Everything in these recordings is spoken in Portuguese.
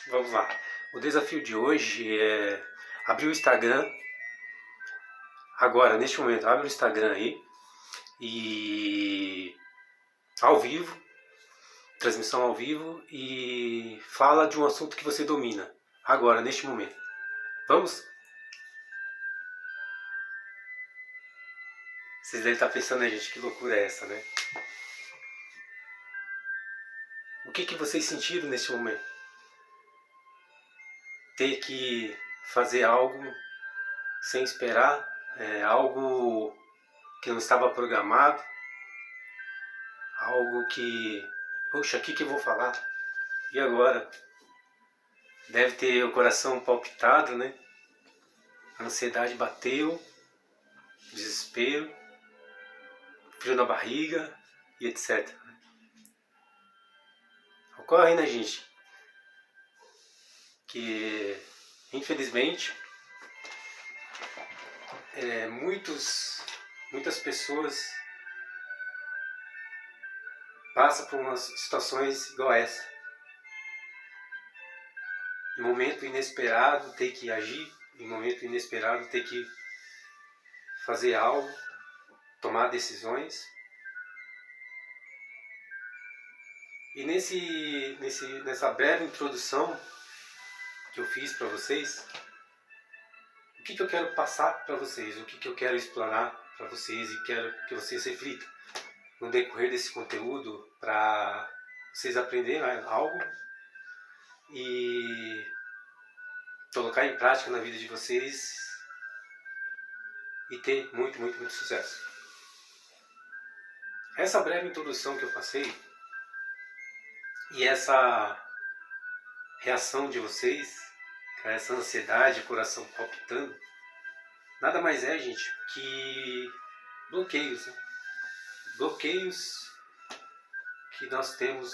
Vamos lá. O desafio de hoje é abrir o Instagram. Agora, neste momento, abre o Instagram aí e ao vivo, transmissão ao vivo, e fala de um assunto que você domina. Agora, neste momento. Vamos? Vocês devem estar pensando, né, gente, que loucura é essa, né? O que vocês sentiram neste momento? Ter que fazer algo sem esperar, algo que não estava programado, algo que, poxa, o que eu vou falar? E agora? Deve ter o coração palpitado, né? A ansiedade bateu, desespero, frio na barriga e etc. Ocorre, né, gente? Que, infelizmente, muitas pessoas passam por umas situações igual essa. Em momento inesperado ter que agir, em momento inesperado ter que fazer algo, tomar decisões. E nessa breve introdução que eu fiz para vocês, o que eu quero passar para vocês, o que eu quero explorar para vocês e quero que vocês reflitam no decorrer desse conteúdo para vocês aprenderem algo e colocar em prática na vida de vocês e ter muito, muito, muito sucesso. Essa breve introdução que eu passei e essa reação de vocês, essa ansiedade, coração palpitando, nada mais é, gente, que bloqueios, né? Bloqueios que nós temos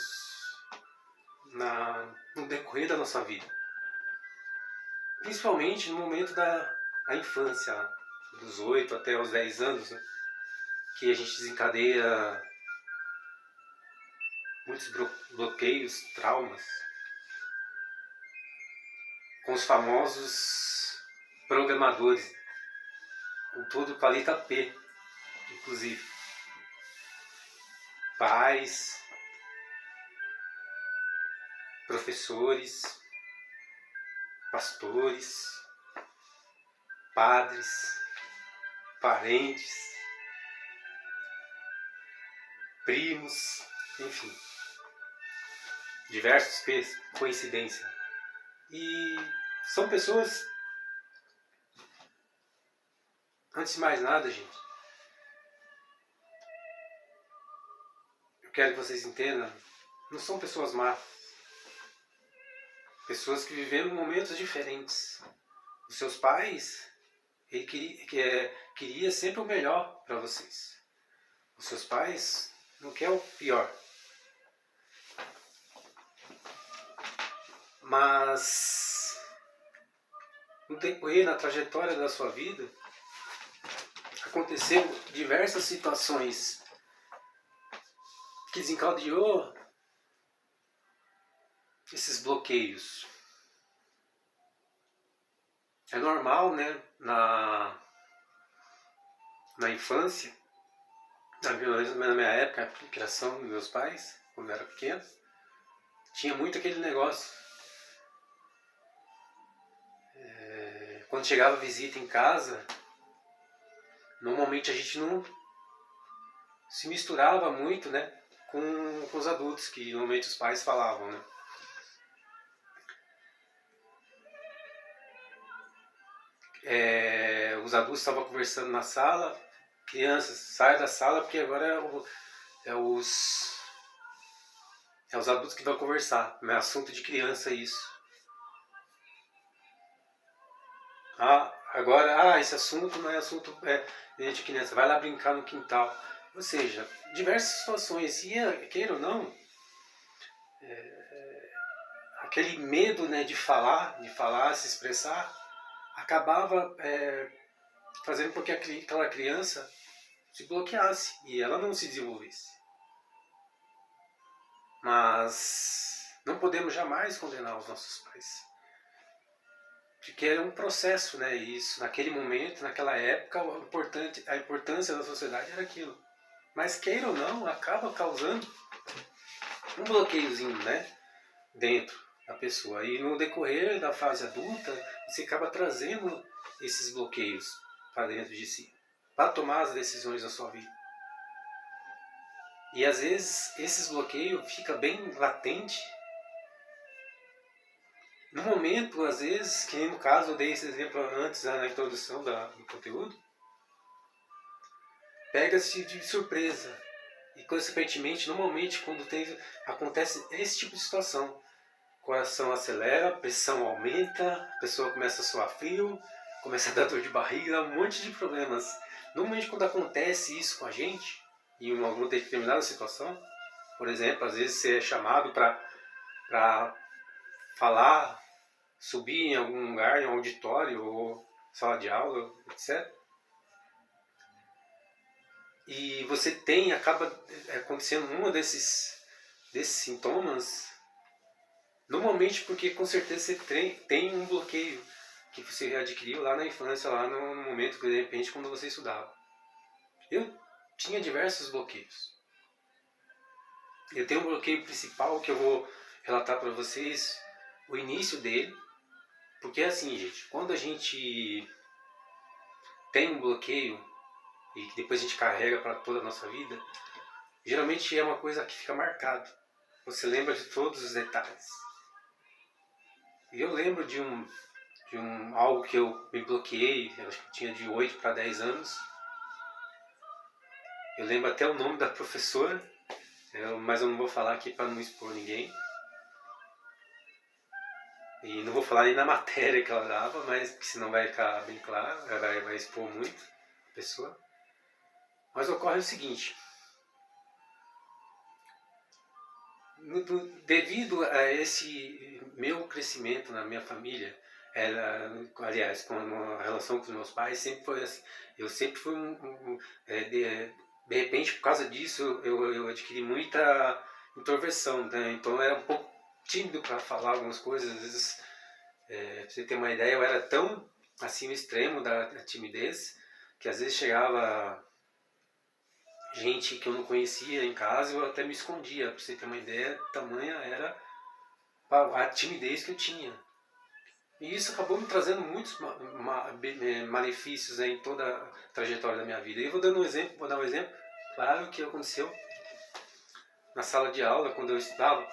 no decorrer da nossa vida. Principalmente no momento da infância, dos 8 até os 10 anos, né? Que a gente desencadeia muitos bloqueios, traumas, com os famosos programadores, com tudo com a letra P, inclusive. Pais, professores, pastores, padres, parentes, primos, enfim, diversos P's, coincidência. E são pessoas, antes de mais nada, gente, eu quero que vocês entendam, não são pessoas más. Pessoas que viveram momentos diferentes. Os seus pais, ele queria sempre o melhor para vocês. Os seus pais não querem o pior. Mas no decorrer, na trajetória da sua vida, aconteceram diversas situações que desencadeou esses bloqueios. É normal, né, na infância, na minha época, a criação dos meus pais, quando eu era pequeno, tinha muito aquele negócio. Quando chegava visita em casa, normalmente a gente não se misturava muito, né, com os adultos, que normalmente os pais falavam, né. Os adultos estavam conversando na sala, crianças, sai da sala porque agora é os adultos que vão conversar, não é assunto de criança isso. Agora, esse assunto não é assunto de criança, vai lá brincar no quintal. Ou seja, diversas situações, e queira ou não, aquele medo, né, de falar, se expressar, acabava fazendo com que aquela criança se bloqueasse e ela não se desenvolvesse. Mas não podemos jamais condenar os nossos pais. Porque era um processo, né? E isso, naquele momento, naquela época, a importância da sociedade era aquilo. Mas queira ou não, acaba causando um bloqueiozinho, né? Dentro da pessoa. E no decorrer da fase adulta, você acaba trazendo esses bloqueios para dentro de si, para tomar as decisões da sua vida. E às vezes esses bloqueios ficam bem latente no momento, às vezes, que no caso eu dei esse exemplo antes na introdução do conteúdo, pega-se de surpresa. E consequentemente, normalmente, quando acontece esse tipo de situação, o coração acelera, a pressão aumenta, a pessoa começa a suar frio, começa a dar dor de barriga, um monte de problemas. Normalmente, quando acontece isso com a gente, em alguma determinada situação, por exemplo, às vezes você é chamado para falar, subir em algum lugar, em um auditório ou sala de aula, etc. E você acaba acontecendo um desses sintomas, normalmente porque com certeza você tem um bloqueio que você adquiriu lá na infância, lá no momento que de repente quando você estudava. Eu tinha diversos bloqueios. Eu tenho um bloqueio principal que eu vou relatar para vocês o início dele, porque é assim, gente, quando a gente tem um bloqueio e que depois a gente carrega para toda a nossa vida, geralmente é uma coisa que fica marcado. Você lembra de todos os detalhes. E eu lembro de algo que eu me bloqueei, eu acho que eu tinha de 8 para 10 anos. Eu lembro até o nome da professora, mas eu não vou falar aqui para não expor ninguém. E não vou falar nem na matéria que ela dava, mas senão vai ficar bem claro, ela vai expor muito a pessoa. Mas ocorre o seguinte: devido a esse meu crescimento na minha família, aliás, com a relação com os meus pais, sempre foi assim. Eu sempre fui de repente, por causa disso, eu adquiri muita introversão, né? Então eu era um pouco tímido para falar algumas coisas. Às vezes, pra você ter uma ideia, eu era tão assim no extremo da timidez que às vezes chegava gente que eu não conhecia em casa, eu até me escondia. Pra você ter uma ideia, tamanha era a timidez que eu tinha. E isso acabou me trazendo muitos malefícios, né, em toda a trajetória da minha vida. E eu vou dar um exemplo claro que aconteceu na sala de aula quando eu estudava.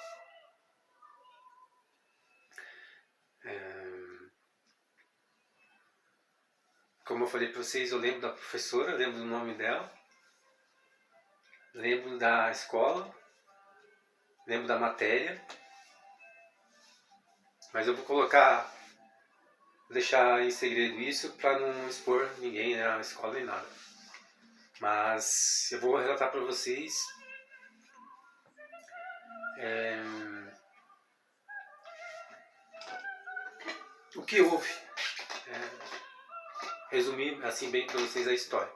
Como eu falei para vocês, eu lembro da professora, lembro do nome dela, lembro da escola, lembro da matéria, mas eu vou deixar em segredo isso para não expor ninguém, né, a escola nem nada. Mas eu vou relatar para vocês o que houve. Resumir assim bem para vocês a história.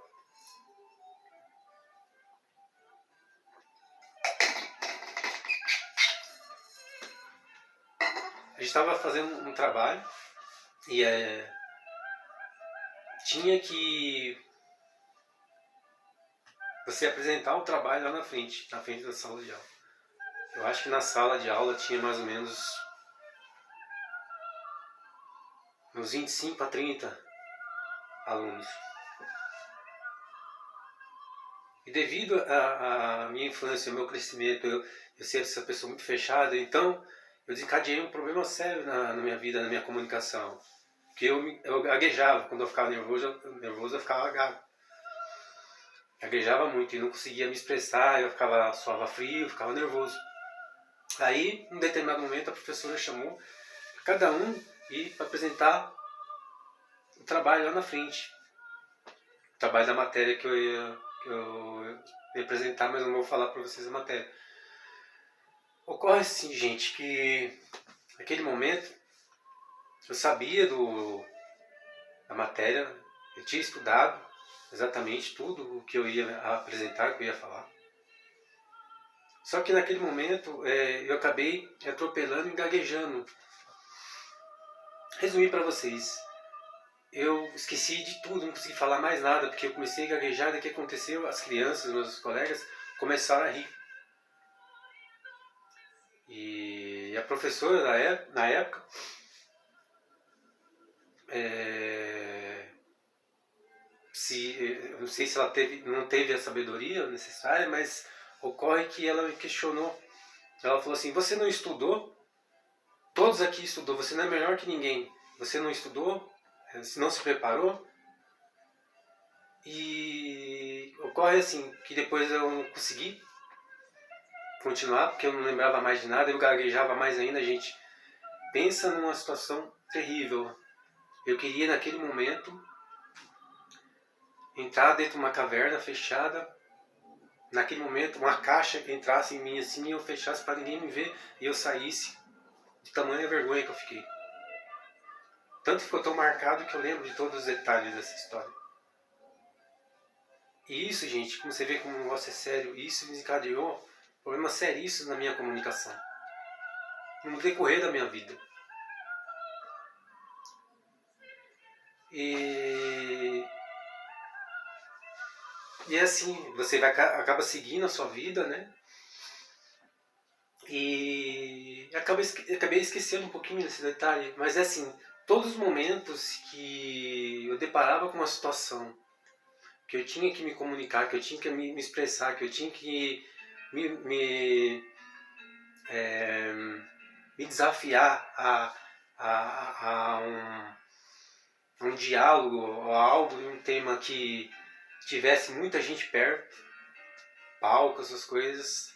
A gente estava fazendo um trabalho e tinha que você apresentar o trabalho lá na frente da sala de aula. Eu acho que na sala de aula tinha mais ou menos uns 25 a 30 alunos. E devido à minha infância, ao meu crescimento, eu ser essa pessoa muito fechada, então eu desencadeei um problema sério na minha vida, na minha comunicação. Porque eu gaguejava, quando eu ficava nervoso eu ficava gago. Gaguejava muito e não conseguia me expressar, eu suava frio, ficava nervoso. Aí, em um determinado momento, a professora chamou cada um ir para apresentar o trabalho lá na frente. O trabalho da matéria que eu ia apresentar, mas não vou falar para vocês a matéria. Ocorre assim, gente, que naquele momento eu sabia da matéria, eu tinha estudado exatamente tudo o que eu ia apresentar, o que eu ia falar. Só que naquele momento eu acabei atropelando e gaguejando. Resumir para vocês, eu esqueci de tudo, não consegui falar mais nada, porque eu comecei a gaguejar, e o que aconteceu? As crianças, meus colegas, começaram a rir. E a professora na época, eu não sei se ela não teve a sabedoria necessária, mas ocorre que ela me questionou. Ela falou assim, você não estudou? Todos aqui estudou, você não é melhor que ninguém. Você não estudou? Não se preparou? E ocorre assim, que depois eu não consegui continuar, porque eu não lembrava mais de nada, eu gaguejava mais ainda, gente. Pensa numa situação terrível. Eu queria naquele momento entrar dentro de uma caverna fechada, naquele momento uma caixa entrasse em mim assim e eu fechasse para ninguém me ver e eu saísse, de tamanha vergonha que eu fiquei. Tanto ficou tão marcado que eu lembro de todos os detalhes dessa história. E isso, gente, como você vê como o negócio é sério, isso desencadeou problemas seríssimos na minha comunicação, no decorrer da minha vida. E assim, você acaba seguindo a sua vida, né? E acabei esquecendo um pouquinho desse detalhe, mas é assim, todos os momentos que eu deparava com uma situação que eu tinha que me comunicar, que eu tinha que me expressar, que eu tinha que me desafiar a um diálogo, a algo, um tema que tivesse muita gente perto, palco, essas coisas,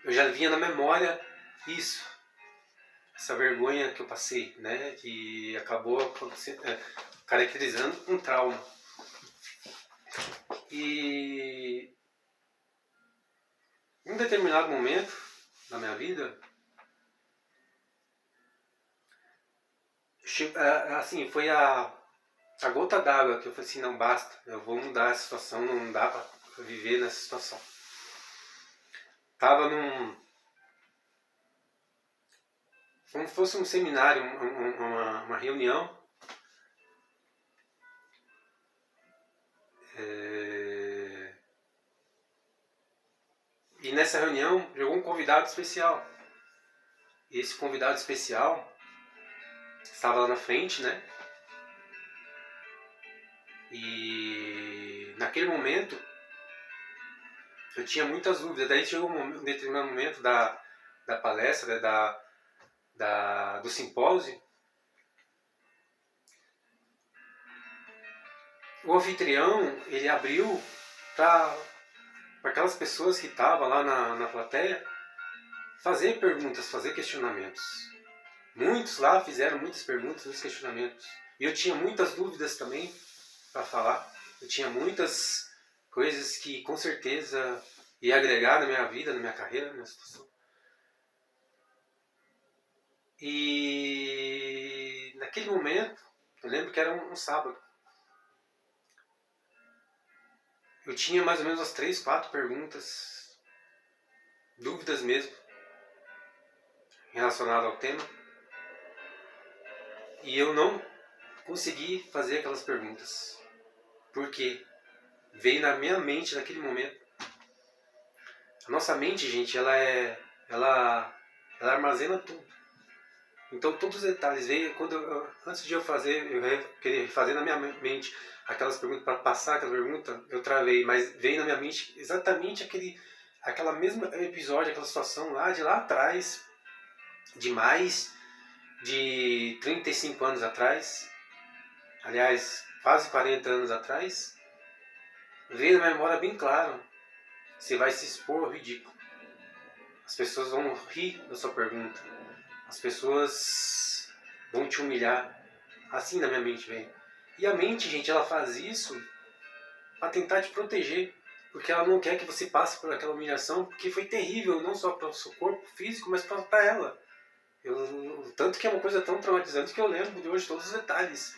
eu já vinha na memória isso, essa vergonha que eu passei, né, que acabou caracterizando um trauma. E em um determinado momento da minha vida, assim, foi a gota d'água que eu falei assim, não basta, eu vou mudar a situação, não dá para viver nessa situação. Tava como se fosse um seminário, uma reunião, e nessa reunião chegou um convidado especial. E esse convidado especial estava lá na frente, né? E naquele momento eu tinha muitas dúvidas. Daí chegou um determinado momento da palestra, do simpósio. O anfitrião, ele abriu para aquelas pessoas que estavam lá na plateia fazer perguntas, fazer questionamentos. Muitos lá fizeram muitas perguntas, muitos questionamentos. E eu tinha muitas dúvidas também para falar. Eu tinha muitas coisas que com certeza ia agregar na minha vida, na minha carreira, na minha situação. E naquele momento, eu lembro que era um sábado. Eu tinha mais ou menos umas 3, 4 perguntas, dúvidas mesmo, relacionadas ao tema. E eu não consegui fazer aquelas perguntas. Porque veio na minha mente naquele momento. A nossa mente, gente, ela armazena tudo. Então todos os detalhes veio antes de eu querer fazer na minha mente aquelas perguntas para passar aquela pergunta, eu travei, mas veio na minha mente exatamente aquela mesma episódio, aquela situação lá de lá atrás, de mais de 35 anos atrás, aliás, quase 40 anos atrás, veio na minha memória bem claro. Você vai se expor ao ridículo. As pessoas vão rir da sua pergunta. As pessoas vão te humilhar. Assim na minha mente vem. E a mente, gente, ela faz isso para tentar te proteger. Porque ela não quer que você passe por aquela humilhação, porque foi terrível, não só para o seu corpo físico, mas para ela. Tanto que é uma coisa tão traumatizante que eu lembro de hoje todos os detalhes.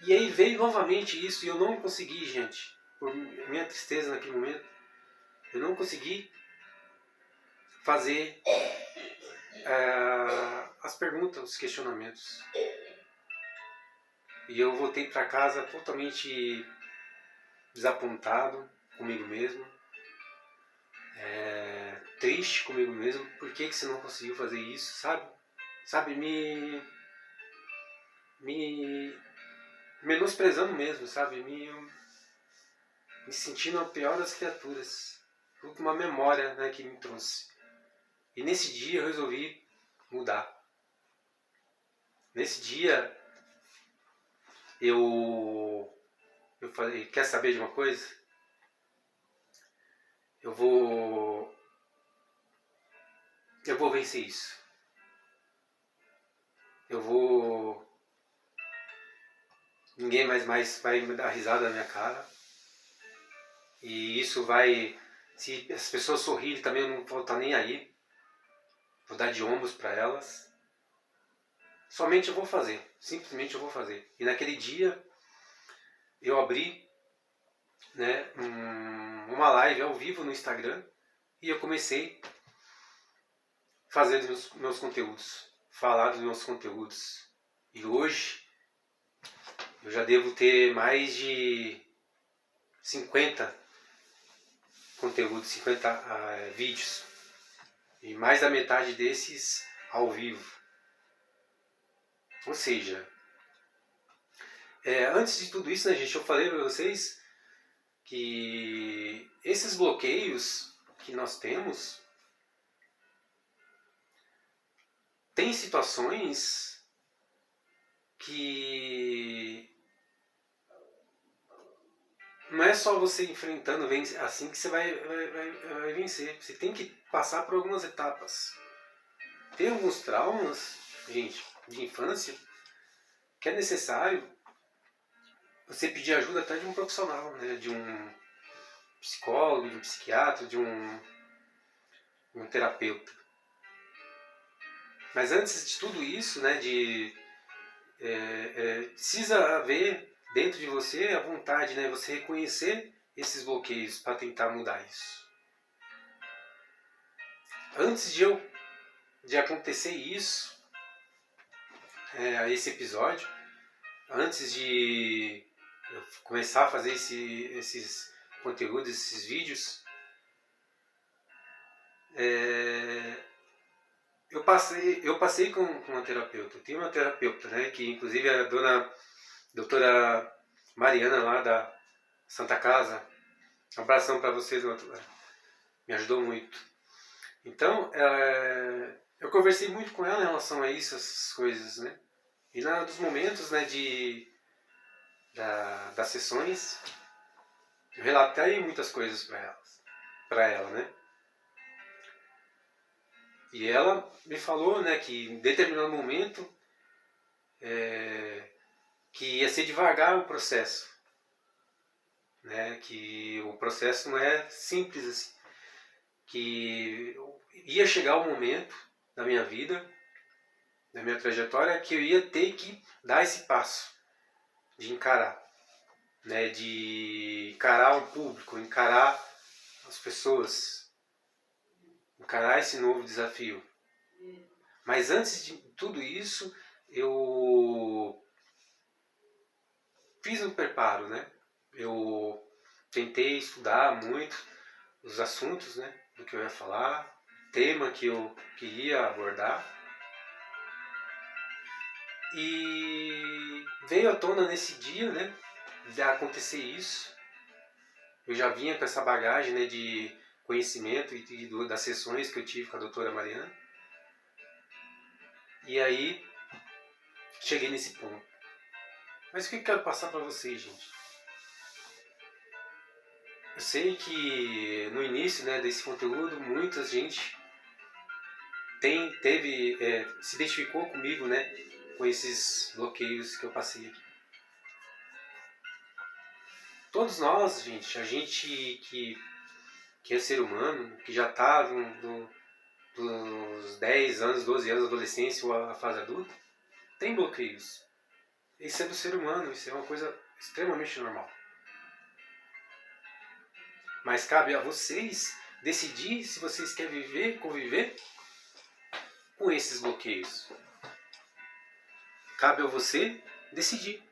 E aí veio novamente isso e eu não consegui, gente. Por minha tristeza naquele momento, eu não consegui fazer as perguntas, os questionamentos. E eu voltei para casa totalmente desapontado comigo mesmo, triste comigo mesmo. Por que você não conseguiu fazer isso, sabe? Sabe, me menosprezando mesmo, sabe? Me sentindo a pior das criaturas. Uma memória, né, que me trouxe. E nesse dia eu resolvi mudar. Nesse dia eu falei, quer saber de uma coisa? Eu vou vencer isso. Ninguém mais vai me dar risada na minha cara. E isso vai... Se as pessoas sorrirem também, eu não vou estar nem aí. Vou dar de ombros para elas. Somente eu vou fazer. Simplesmente eu vou fazer. E naquele dia eu abri, né, uma live ao vivo no Instagram. E eu comecei a fazer os meus conteúdos. Falar dos meus conteúdos. E hoje eu já devo ter mais de 50 conteúdos, 50 vídeos. E mais da metade desses ao vivo. Ou seja, antes de tudo isso, né, gente, eu falei para vocês que esses bloqueios que nós temos, tem situações que não é só você enfrentando assim que você vai vencer. Você tem que passar por algumas etapas. Tem alguns traumas, gente, de infância, que é necessário você pedir ajuda até de um profissional, né? De um psicólogo, de um psiquiatra, de um terapeuta. Mas antes de tudo isso, né, precisa haver dentro de você a vontade, né, você reconhecer esses bloqueios para tentar mudar isso. Antes de acontecer isso, esse episódio, antes de eu começar a fazer esses conteúdos, esses vídeos, eu passei com uma terapeuta. Eu tenho uma terapeuta, né, que inclusive é a doutora Mariana lá da Santa Casa. Um abração para vocês, doutora. Me ajudou muito. Então, eu conversei muito com ela em relação a isso, essas coisas, né? E dos momentos, né, das sessões, eu relatei muitas coisas para ela, né? E ela me falou, né, que em determinado momento que ia ser devagar o processo, né? Que o processo não é simples assim, que ia chegar o momento da minha vida, da minha trajetória, que eu ia ter que dar esse passo de encarar, né? De encarar o público, encarar as pessoas, encarar esse novo desafio. Mas antes de tudo isso, eu fiz um preparo, né? Eu tentei estudar muito os assuntos, né, do que eu ia falar, tema que eu queria abordar. E veio à tona nesse dia, né, de acontecer isso. Eu já vinha com essa bagagem, né, de conhecimento e das sessões que eu tive com a doutora Mariana. E aí, cheguei nesse ponto. Mas o que eu quero passar para vocês, gente? Eu sei que no início, né, desse conteúdo, muita gente se identificou comigo, né, com esses bloqueios que eu passei aqui. Todos nós, gente, a gente que é ser humano, que já está dos 10 anos, 12 anos, adolescência ou a fase adulta, tem bloqueios. Isso é do ser humano, isso é uma coisa extremamente normal. Mas cabe a vocês decidir se vocês querem conviver com esses bloqueios. Cabe a você decidir.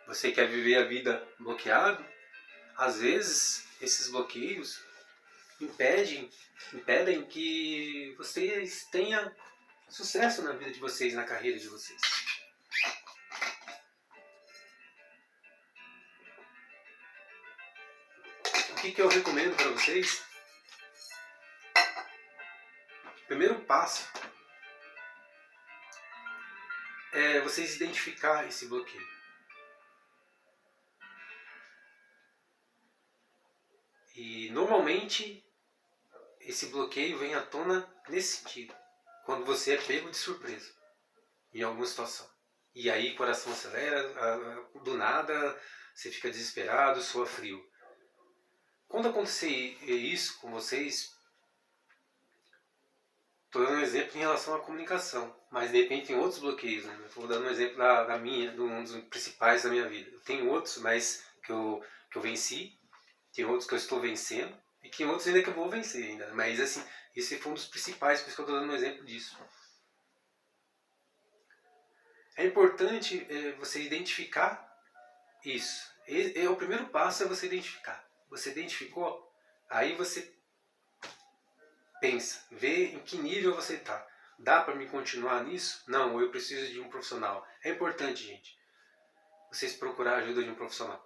Você quer viver a vida bloqueado? Às vezes, esses bloqueios impedem que vocês tenham sucesso na vida de vocês, na carreira de vocês. O que eu recomendo para vocês? O primeiro passo é vocês identificar esse bloqueio. E normalmente esse bloqueio vem à tona nesse sentido, quando você é pego de surpresa em alguma situação. E aí o coração acelera, do nada você fica desesperado, soa frio. Quando acontecer isso com vocês, estou dando um exemplo em relação à comunicação, mas de repente tem outros bloqueios, né? Estou dando um exemplo de um dos principais da minha vida. Eu tenho outros, mas que eu venci, tem outros que eu estou vencendo, e tem outros ainda que eu vou vencer ainda. Mas assim, esse foi um dos principais, por isso que eu estou dando um exemplo disso. É importante você identificar isso. O primeiro passo é você identificar. Você identificou? Aí você pensa, vê em que nível você está. Dá para me continuar nisso? Não, ou eu preciso de um profissional. É importante, gente, vocês procurar a ajuda de um profissional.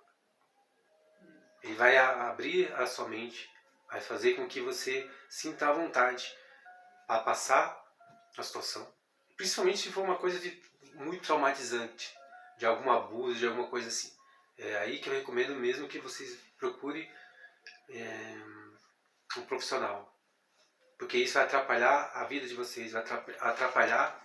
Ele vai abrir a sua mente, vai fazer com que você sinta a vontade a passar a situação. Principalmente se for uma coisa muito traumatizante, de algum abuso, de alguma coisa assim. É aí que eu recomendo mesmo que vocês procurem um profissional. Porque isso vai atrapalhar a vida de vocês, vai atrapalhar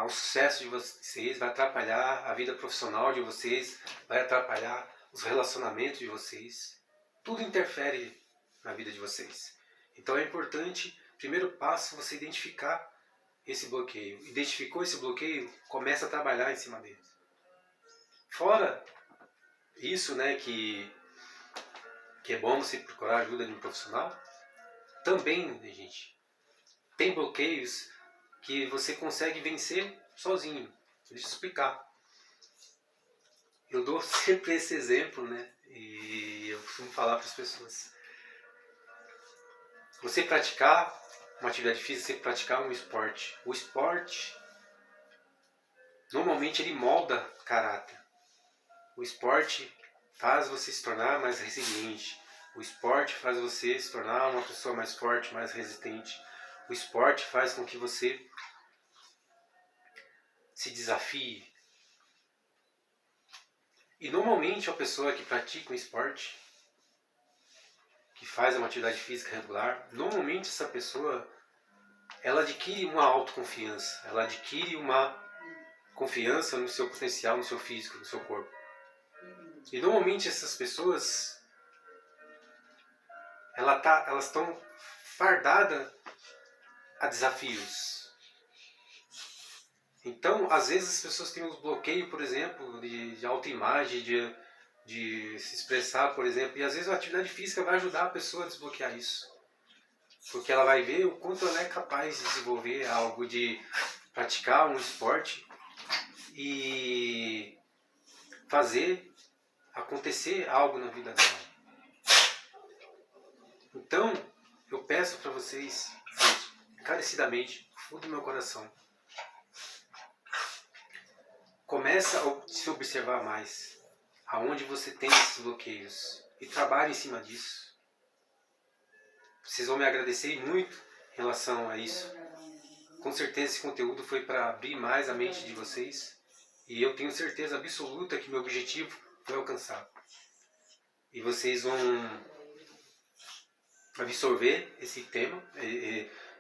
o sucesso de vocês, vai atrapalhar a vida profissional de vocês, vai atrapalhar os relacionamentos de vocês. Tudo interfere na vida de vocês. Então é importante, primeiro passo, você identificar esse bloqueio. Identificou esse bloqueio, começa a trabalhar em cima dele. Fora isso, né, que é bom você procurar a ajuda de um profissional, também, gente, tem bloqueios que você consegue vencer sozinho. Deixa eu explicar. Eu dou sempre esse exemplo, né? E eu costumo falar para as pessoas. Você praticar uma atividade física, você praticar um esporte. O esporte, normalmente, ele molda caráter. O esporte faz você se tornar mais resiliente. O esporte faz você se tornar uma pessoa mais forte, mais resistente. O esporte faz com que você se desafie. E normalmente a pessoa que pratica um esporte, que faz uma atividade física regular, normalmente essa pessoa, ela adquire uma autoconfiança, ela adquire uma confiança no seu potencial, no seu físico, no seu corpo. E normalmente essas pessoas, elas estão fardadas a desafios. Então, às vezes as pessoas têm uns bloqueios, por exemplo, de autoimagem, de se expressar, por exemplo, e às vezes a atividade física vai ajudar a pessoa a desbloquear isso. Porque ela vai ver o quanto ela é capaz de desenvolver algo, de praticar um esporte e fazer acontecer algo na vida dela. Então, eu peço para vocês, encarecidamente, do fundo do meu coração, começa a se observar mais aonde você tem esses bloqueios e trabalhe em cima disso. Vocês vão me agradecer muito em relação a isso. Com certeza esse conteúdo foi para abrir mais a mente de vocês e eu tenho certeza absoluta que meu objetivo foi alcançado. E vocês vão absorver esse tema,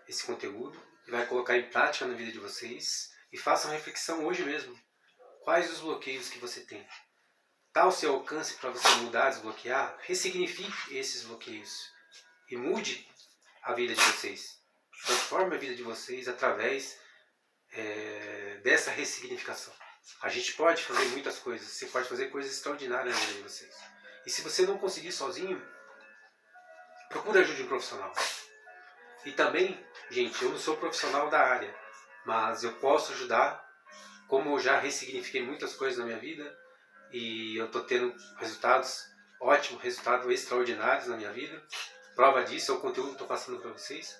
esse conteúdo, e vai colocar em prática na vida de vocês e façam reflexão hoje mesmo. Quais os bloqueios que você tem? Está ao seu alcance para você mudar, desbloquear? Ressignifique esses bloqueios e mude a vida de vocês. Transforme a vida de vocês através dessa ressignificação. A gente pode fazer muitas coisas. Você pode fazer coisas extraordinárias na vida de vocês. E se você não conseguir sozinho, procura ajuda de um profissional. E também, gente, eu não sou profissional da área, mas eu posso ajudar, como eu já ressignifiquei muitas coisas na minha vida, e eu estou tendo resultados ótimos, resultados extraordinários na minha vida. Prova disso é o conteúdo que estou passando para vocês.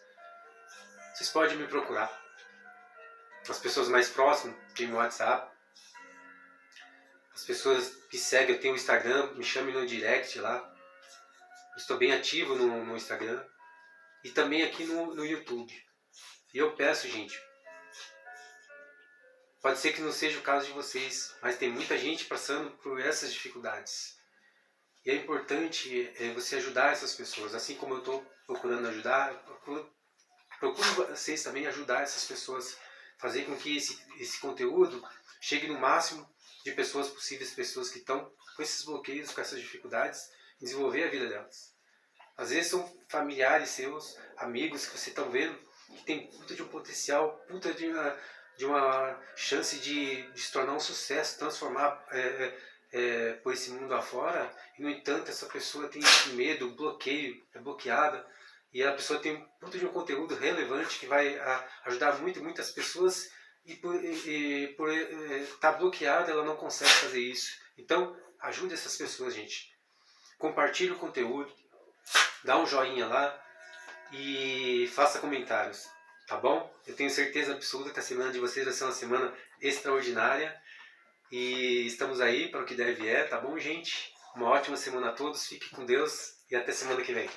Vocês podem me procurar. As pessoas mais próximas têm meu WhatsApp. As pessoas que seguem, eu tenho o Instagram, me chamem no direct lá. Eu estou bem ativo no Instagram. E também aqui no YouTube. E eu peço, gente, pode ser que não seja o caso de vocês, mas tem muita gente passando por essas dificuldades. E é importante você ajudar essas pessoas. Assim como eu estou procurando ajudar, procuro vocês também ajudar essas pessoas. Fazer com que esse conteúdo chegue no máximo de pessoas possíveis, pessoas que estão com esses bloqueios, com essas dificuldades, em desenvolver a vida delas. Às vezes são familiares seus, amigos que você está vendo, que tem puta de um potencial, puta de uma chance de se tornar um sucesso, transformar por esse mundo afora, e no entanto essa pessoa tem medo, bloqueio, é bloqueada, e a pessoa tem puta de um conteúdo relevante que vai ajudar muitas pessoas, e por estar bloqueada ela não consegue fazer isso. Então ajude essas pessoas, gente. Compartilhe o conteúdo, dá um joinha lá e faça comentários, tá bom? Eu tenho certeza absoluta que a semana de vocês vai ser uma semana extraordinária e estamos aí para o que der e vier, tá bom, gente? Uma ótima semana a todos, fique com Deus e até semana que vem.